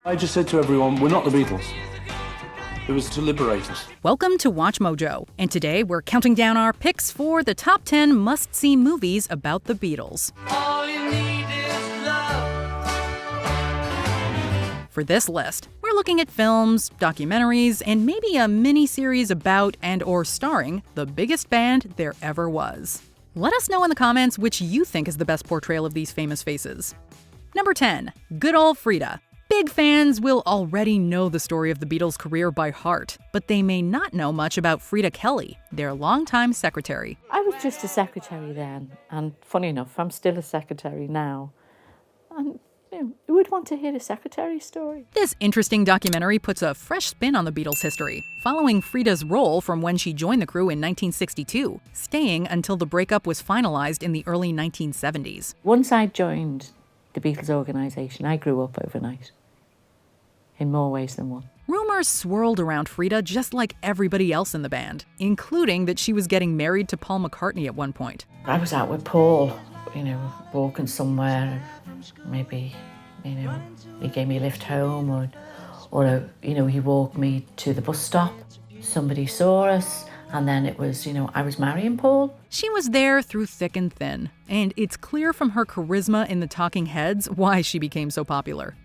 I just said to everyone, we're not the Beatles. It was to liberate us. Welcome to Watch Mojo, and today we're counting down our picks for the top 10 must-see movies about the Beatles. All you need is love. For this list, we're looking at films, documentaries, and maybe a mini-series about and or starring the biggest band there ever was. Let us know in the comments which you think is the best portrayal of these famous faces. Number 10, good old Frida. Big fans will already know the story of the Beatles' career by heart, but they may not know much about Frida Kelly, their longtime secretary. I was just a secretary then, and funny enough, I'm still a secretary now. And who would want to hear a secretary story? This interesting documentary puts a fresh spin on the Beatles' history, following Frida's role from when she joined the crew in 1962, staying until the breakup was finalized in the early 1970s. Once I joined the Beatles organisation, I grew up overnight, in more ways than one. Rumors swirled around Frida just like everybody else in the band, including that she was getting married to Paul McCartney at one point. I was out with Paul, walking somewhere, maybe, he gave me a lift home, or he walked me to the bus stop. Somebody saw us, and then it was, I was marrying Paul. She was there through thick and thin, and it's clear from her charisma in the Talking Heads why she became so popular.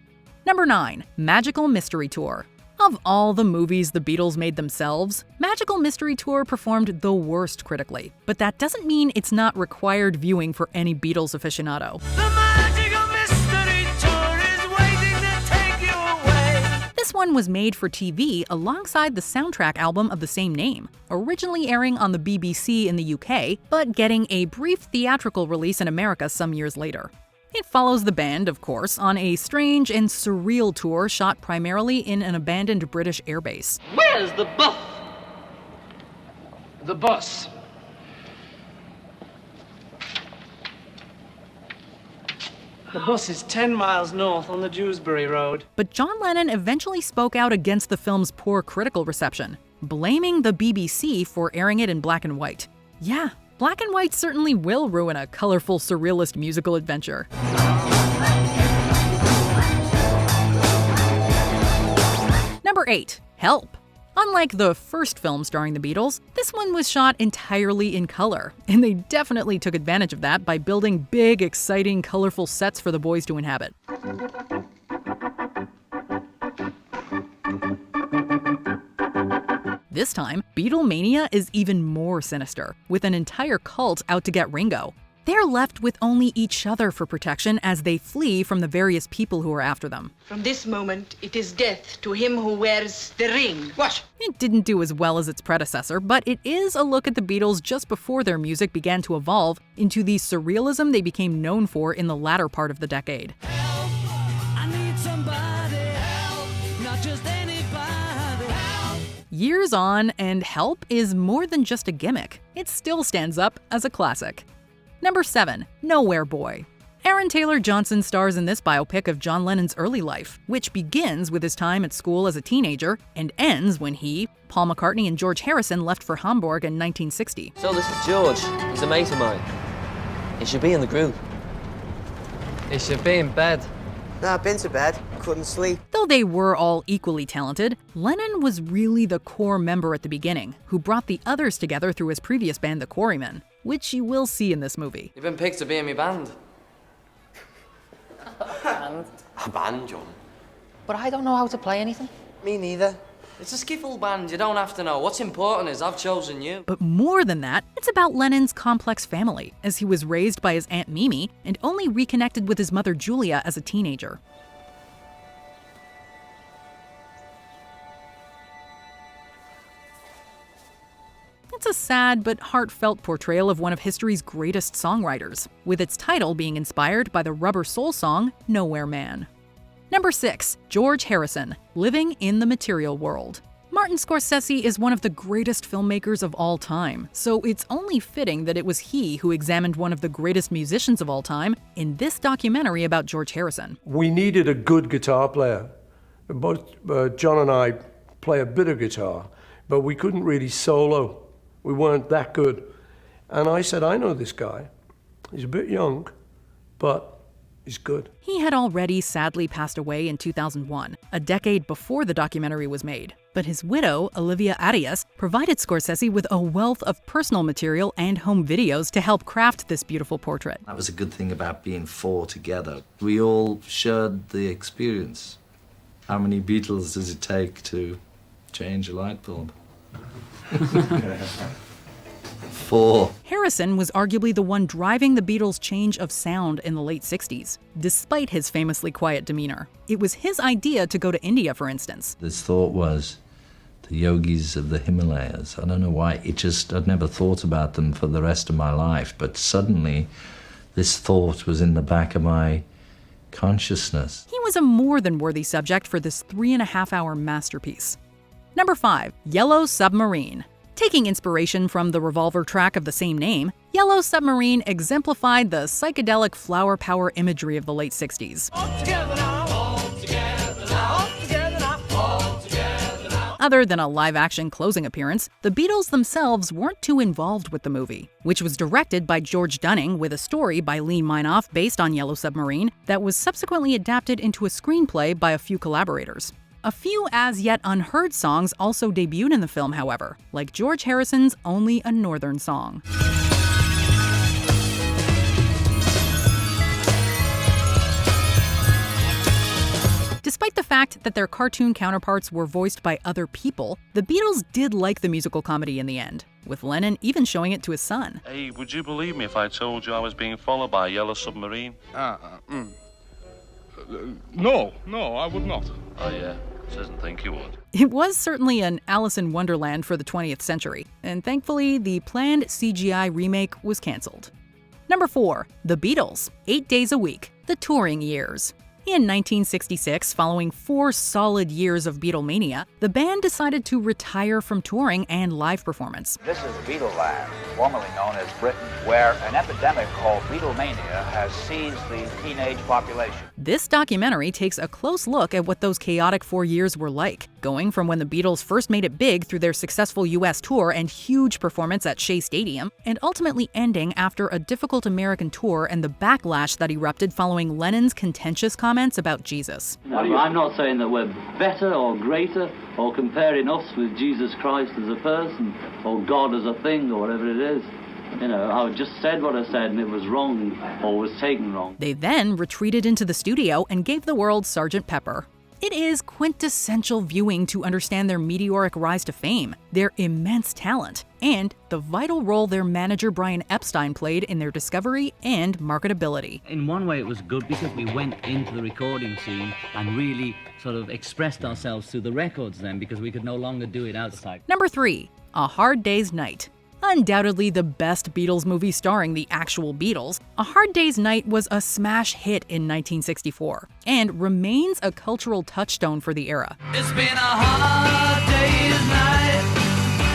Number 9, Magical Mystery Tour. Of all the movies the Beatles made themselves, Magical Mystery Tour performed the worst critically. But that doesn't mean it's not required viewing for any Beatles aficionado. The magical mystery tour is waiting to take you away. This one was made for TV alongside the soundtrack album of the same name, originally airing on the BBC in the UK, but getting a brief theatrical release in America some years later. It follows the band, of course, on a strange and surreal tour shot primarily in an abandoned British airbase. Where's the bus? The bus. The bus is 10 miles north on the Dewsbury Road. But John Lennon eventually spoke out against the film's poor critical reception, blaming the BBC for airing it in black and white. Yeah, black and white certainly will ruin a colorful, surrealist musical adventure. Number 8, Help. Unlike the first film starring the Beatles, this one was shot entirely in color, and they definitely took advantage of that by building big, exciting, colorful sets for the boys to inhabit. This time, Beatlemania is even more sinister, with an entire cult out to get Ringo. They're left with only each other for protection as they flee from the various people who are after them. From this moment, it is death to him who wears the ring. What? It didn't do as well as its predecessor, but it is a look at the Beatles just before their music began to evolve into the surrealism they became known for in the latter part of the decade. Help, I need somebody help, not just anybody help. Years on, and Help is more than just a gimmick. It still stands up as a classic. Number 7, Nowhere Boy. Aaron Taylor Johnson stars in this biopic of John Lennon's early life, which begins with his time at school as a teenager and ends when he, Paul McCartney, and George Harrison left for Hamburg in 1960. So this is George. He's a mate of mine. He should be in the group. He should be in bed. No, I've been to bed. Couldn't sleep. Though they were all equally talented, Lennon was really the core member at the beginning, who brought the others together through his previous band, the Quarrymen, which you will see in this movie. You've been picked to be in my band. A band, John? But I don't know how to play anything. Me neither. It's a skiffle band, you don't have to know. What's important is I've chosen you. But more than that, it's about Lennon's complex family, as he was raised by his Aunt Mimi and only reconnected with his mother Julia as a teenager. It's a sad but heartfelt portrayal of one of history's greatest songwriters, with its title being inspired by the Rubber Soul song, Nowhere Man. Number 6, George Harrison, Living in the Material World. Martin Scorsese is one of the greatest filmmakers of all time, so it's only fitting that it was he who examined one of the greatest musicians of all time in this documentary about George Harrison. We needed a good guitar player. Both John and I play a bit of guitar, but we couldn't really solo. We weren't that good. And I said, I know this guy. He's a bit young, but is good. He had already sadly passed away in 2001, a decade before the documentary was made. But his widow, Olivia Arias, provided Scorsese with a wealth of personal material and home videos to help craft this beautiful portrait. That was a good thing about being four together. We all shared the experience. How many Beatles does it take to change a light bulb? 4. Harrison was arguably the one driving the Beatles' change of sound in the late 60s, despite his famously quiet demeanor. It was his idea to go to India, for instance. This thought was the yogis of the Himalayas. I don't know why, I'd never thought about them for the rest of my life, but suddenly this thought was in the back of my consciousness. He was a more than worthy subject for this 3.5-hour masterpiece. Number 5, Yellow Submarine. Taking inspiration from the Revolver track of the same name, Yellow Submarine exemplified the psychedelic flower power imagery of the late 60s. Other than a live-action closing appearance, the Beatles themselves weren't too involved with the movie, which was directed by George Dunning with a story by Lee Meinhof based on Yellow Submarine that was subsequently adapted into a screenplay by a few collaborators. A few as-yet unheard songs also debuted in the film, however, like George Harrison's Only a Northern Song. Despite the fact that their cartoon counterparts were voiced by other people, the Beatles did like the musical comedy in the end, with Lennon even showing it to his son. Hey, would you believe me if I told you I was being followed by a yellow submarine? No, I would not. Oh, yeah. Doesn't think you would. It was certainly an Alice in Wonderland for the 20th century, and thankfully, the planned CGI remake was cancelled. Number 4, The Beatles, 8 Days a Week, The Touring Years. In 1966, following 4 solid years of Beatlemania, the band decided to retire from touring and live performance. This is Beatleland, formerly known as Britain, where an epidemic called Beatlemania has seized the teenage population. This documentary takes a close look at what those chaotic 4 years were like, going from when the Beatles first made it big through their successful US tour and huge performance at Shea Stadium, and ultimately ending after a difficult American tour and the backlash that erupted following Lennon's contentious comments about Jesus. No, I'm not saying that we're better or greater or comparing us with Jesus Christ as a person or God as a thing or whatever it is. You know, I just said what I said and it was wrong or was taken wrong. They then retreated into the studio and gave the world Sgt. Pepper. It is quintessential viewing to understand their meteoric rise to fame, their immense talent, and the vital role their manager Brian Epstein played in their discovery and marketability. In one way it was good because we went into the recording scene and really sort of expressed ourselves through the records then because we could no longer do it outside. Number 3, A Hard Day's Night. Undoubtedly the best Beatles movie starring the actual Beatles, A Hard Day's Night was a smash hit in 1964 and remains a cultural touchstone for the era. It's been a hard day's night,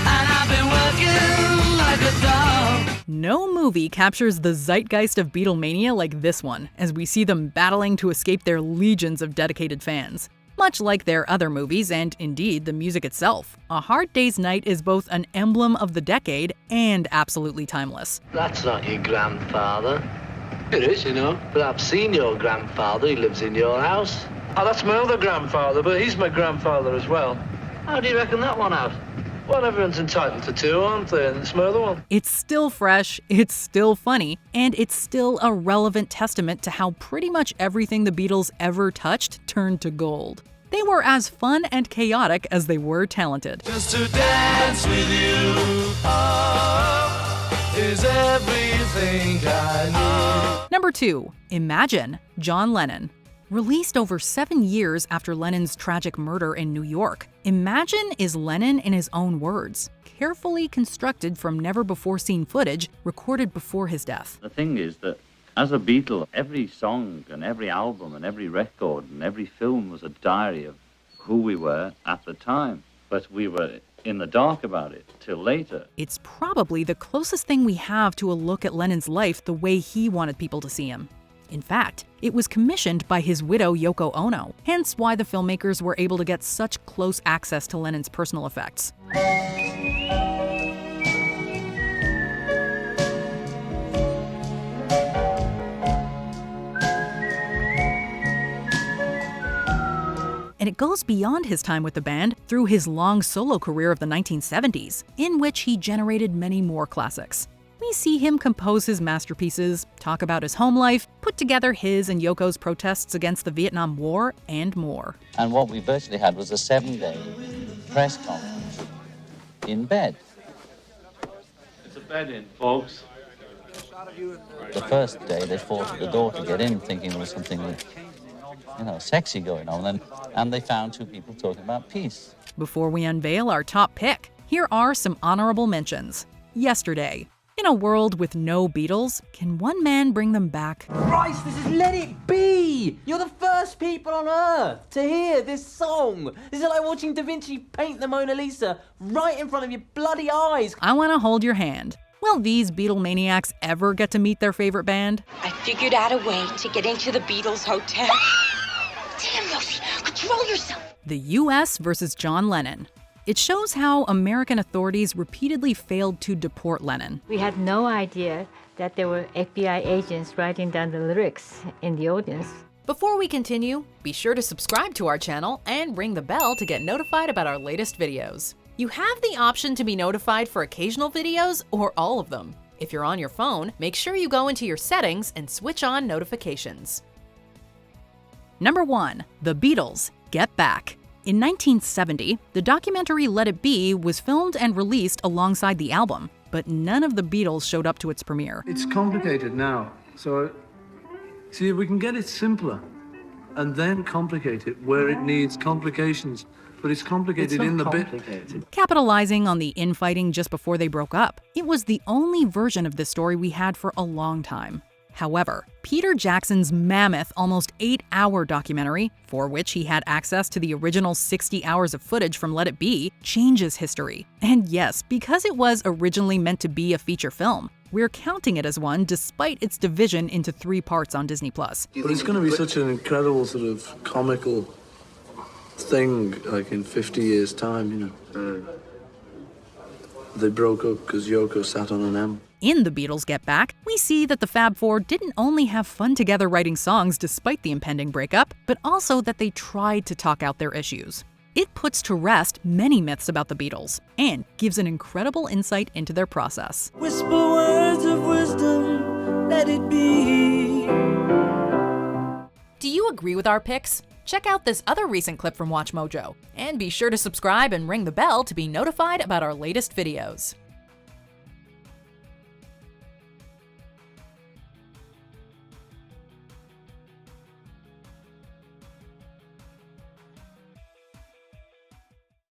and I've been working like a dog. No movie captures the zeitgeist of Beatlemania like this one, as we see them battling to escape their legions of dedicated fans. Much like their other movies, and indeed the music itself, A Hard Day's Night is both an emblem of the decade and absolutely timeless. That's not your grandfather. It is, you know, but I've seen your grandfather. He lives in your house. Oh, that's my other grandfather, but he's my grandfather as well. How do you reckon that one out? Well, everyone's entitled to two, aren't they? And it's my other one. It's still fresh, it's still funny, and it's still a relevant testament to how pretty much everything the Beatles ever touched turned to gold. They were as fun and chaotic as they were talented. Just to dance with you, oh, is everything I need. Number 2, Imagine, John Lennon. Released over 7 years after Lennon's tragic murder in New York, Imagine is Lennon in his own words, carefully constructed from never-before-seen footage recorded before his death. The thing is that as a Beatle, every song and every album and every record and every film was a diary of who we were at the time. But we were in the dark about it till later. It's probably the closest thing we have to a look at Lennon's life the way he wanted people to see him. In fact, it was commissioned by his widow Yoko Ono, hence why the filmmakers were able to get such close access to Lennon's personal effects. and it goes beyond his time with the band through his long solo career of the 1970s, in which he generated many more classics. We see him compose his masterpieces, talk about his home life, put together his and Yoko's protests against the Vietnam War, and more. And what we virtually had was a 7-day press conference in bed. It's a bed in, folks. The first day they fought at the door to get in, thinking there was something, sexy going on, and they found two people talking about peace. Before we unveil our top pick, here are some honorable mentions. Yesterday. In a world with no Beatles, can one man bring them back? Christ, this is Let It Be! You're the first people on Earth to hear this song. This is like watching Da Vinci paint the Mona Lisa right in front of your bloody eyes. I Want to Hold Your Hand. Will these Beatlemaniacs ever get to meet their favorite band? I figured out a way to get into the Beatles hotel. Damn, Rosie, control yourself. The U.S. versus John Lennon. It shows how American authorities repeatedly failed to deport Lennon. We had no idea that there were FBI agents writing down the lyrics in the audience. Before we continue, be sure to subscribe to our channel and ring the bell to get notified about our latest videos. You have the option to be notified for occasional videos or all of them. If you're on your phone, make sure you go into your settings and switch on notifications. Number 1. The Beatles, Get Back. In 1970, the documentary Let It Be was filmed and released alongside the album, but none of the Beatles showed up to its premiere. It's complicated now, so see if we can get it simpler and then complicate it where it needs complications. But it's complicated in the bit. Capitalizing on the infighting just before they broke up, it was the only version of this story we had for a long time. However, Peter Jackson's mammoth, almost 8-hour documentary, for which he had access to the original 60 hours of footage from Let It Be, changes history. And yes, because it was originally meant to be a feature film, we're counting it as one despite its division into 3 parts on Disney+. But it's going to be such an incredible sort of comical thing, like in 50 years' time, They broke up because Yoko sat on an M. In The Beatles Get Back, we see that the Fab Four didn't only have fun together writing songs despite the impending breakup, but also that they tried to talk out their issues. It puts to rest many myths about the Beatles and gives an incredible insight into their process. Whisper words of wisdom, let it be. Do you agree with our picks? Check out this other recent clip from WatchMojo, and be sure to subscribe and ring the bell to be notified about our latest videos.